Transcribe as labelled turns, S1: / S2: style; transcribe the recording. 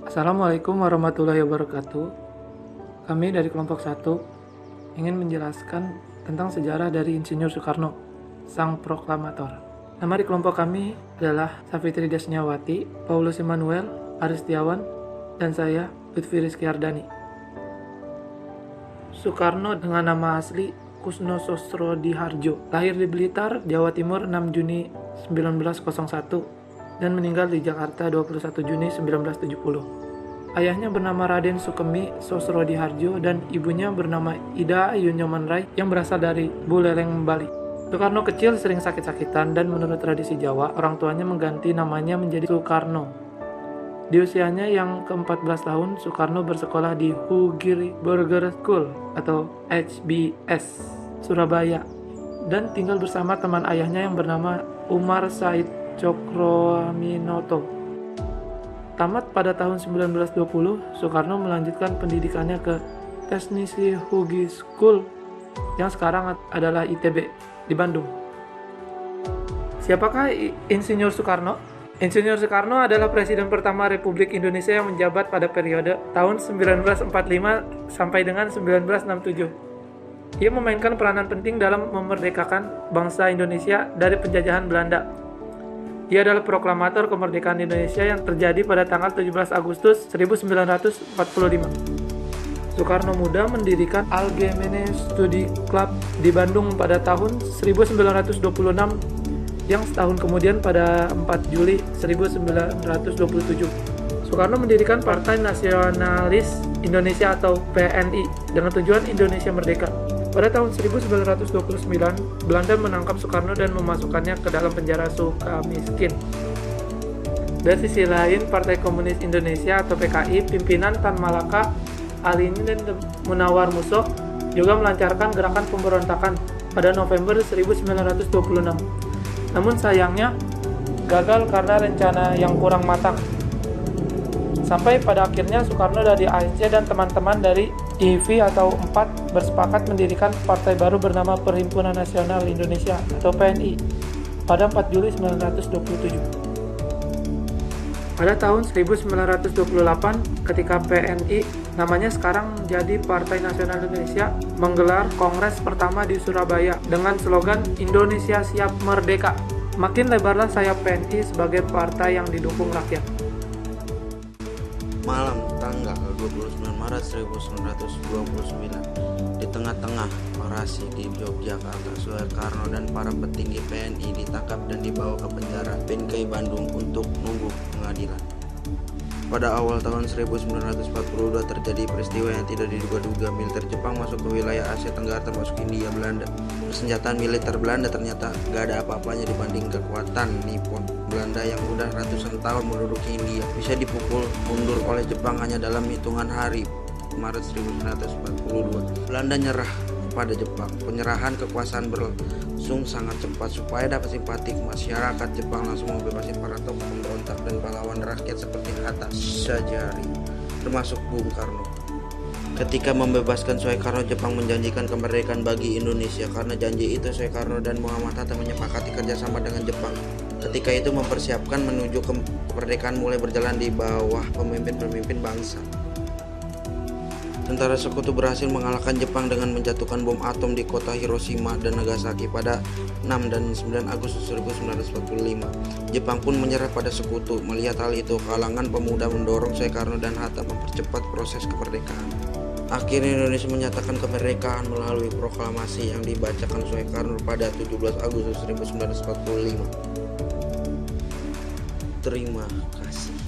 S1: Assalamualaikum warahmatullahi wabarakatuh. Kami dari kelompok 1 ingin menjelaskan tentang sejarah dari Insinyur Soekarno, sang proklamator. Nama di kelompok kami adalah Safitri Desnyawati, Paulus Immanuel, Aristiawan, dan saya, Lutfi Rizky Ardani. Soekarno dengan nama asli Kusno Sosrodihardjo, lahir di Blitar, Jawa Timur 6 Juni 1901 dan meninggal di Jakarta 21 Juni 1970. Ayahnya bernama Raden Sukemi Sosrodihardjo dan ibunya bernama Ida Ayu Nyomanrai yang berasal dari Buleleng, Bali. Soekarno kecil sering sakit-sakitan dan menurut tradisi Jawa, orang tuanya mengganti namanya menjadi Soekarno. Di usianya yang ke-14 tahun, Soekarno bersekolah di Hugiri Burger School atau HBS, Surabaya, dan tinggal bersama teman ayahnya yang bernama Umar Said Cokroaminoto. Tamat pada tahun 1920, Soekarno melanjutkan pendidikannya ke Teknisi Hugi School yang sekarang adalah ITB di Bandung. Siapakah Insinyur Soekarno? Insinyur Soekarno adalah Presiden pertama Republik Indonesia yang menjabat pada periode tahun 1945 sampai dengan 1967. Ia memainkan peranan penting dalam memerdekakan bangsa Indonesia dari penjajahan Belanda. Ia adalah proklamator kemerdekaan Indonesia yang terjadi pada tanggal 17 Agustus 1945. Soekarno muda mendirikan Algemene Studi Club di Bandung pada tahun 1926 yang setahun kemudian pada 4 Juli 1927. Soekarno mendirikan Partai Nasionalis Indonesia atau PNI dengan tujuan Indonesia Merdeka. Pada tahun 1929, Belanda menangkap Soekarno dan memasukkannya ke dalam penjara Sukamiskin. Dari sisi lain, Partai Komunis Indonesia atau PKI, pimpinan Tan Malaka, Alini dan Munawar Musso juga melancarkan gerakan pemberontakan pada November 1926. Namun sayangnya, gagal karena rencana yang kurang matang. Sampai pada akhirnya Soekarno dari ANC dan teman-teman dari IV atau 4 bersepakat mendirikan partai baru bernama Perhimpunan Nasional Indonesia atau PNI pada 4 Juli 1927. Pada tahun 1928, ketika PNI, namanya sekarang menjadi Partai Nasional Indonesia, menggelar kongres pertama di Surabaya dengan slogan Indonesia Siap Merdeka. Makin lebarlah sayap PNI sebagai partai yang didukung rakyat.
S2: Malam tanggal 29 Maret 1929, di tengah-tengah orasi di Yogyakarta, Soekarno dan para petinggi PNI ditangkap dan dibawa ke penjara Bingkai Bandung untuk nunggu pengadilan. Pada awal tahun 1942 terjadi peristiwa yang tidak diduga-duga. Militer Jepang masuk ke wilayah Asia Tenggara termasuk Hindia Belanda. Persenjataan militer Belanda ternyata gak ada apa-apanya dibanding kekuatan Nippon. Belanda yang udah ratusan tahun menduduki India bisa dipukul mundur oleh Jepang hanya dalam hitungan hari. Maret 1942, Belanda nyerah pada Jepang. Penyerahan kekuasaan berlangsung sangat cepat supaya dapat simpatik masyarakat Jepang langsung membebasin para tokoh pemberontak dan pahlawan rakyat seperti Hatta Sajari termasuk Bung Karno. Ketika membebaskan Soekarno, Jepang menjanjikan kemerdekaan bagi Indonesia. Karena janji itu, Soekarno dan Muhammad Hatta menyepakati kerjasama dengan Jepang. Ketika itu mempersiapkan menuju kemerdekaan mulai berjalan di bawah pemimpin-pemimpin bangsa. Tentara Sekutu berhasil mengalahkan Jepang dengan menjatuhkan bom atom di kota Hiroshima dan Nagasaki pada 6 dan 9 Agustus 1945. Jepang pun menyerah pada Sekutu. Melihat hal itu, kalangan pemuda mendorong Soekarno dan Hatta mempercepat proses kemerdekaan. Akhirnya Indonesia menyatakan kemerdekaan melalui proklamasi yang dibacakan Soekarno pada 17 Agustus 1945. Terima kasih.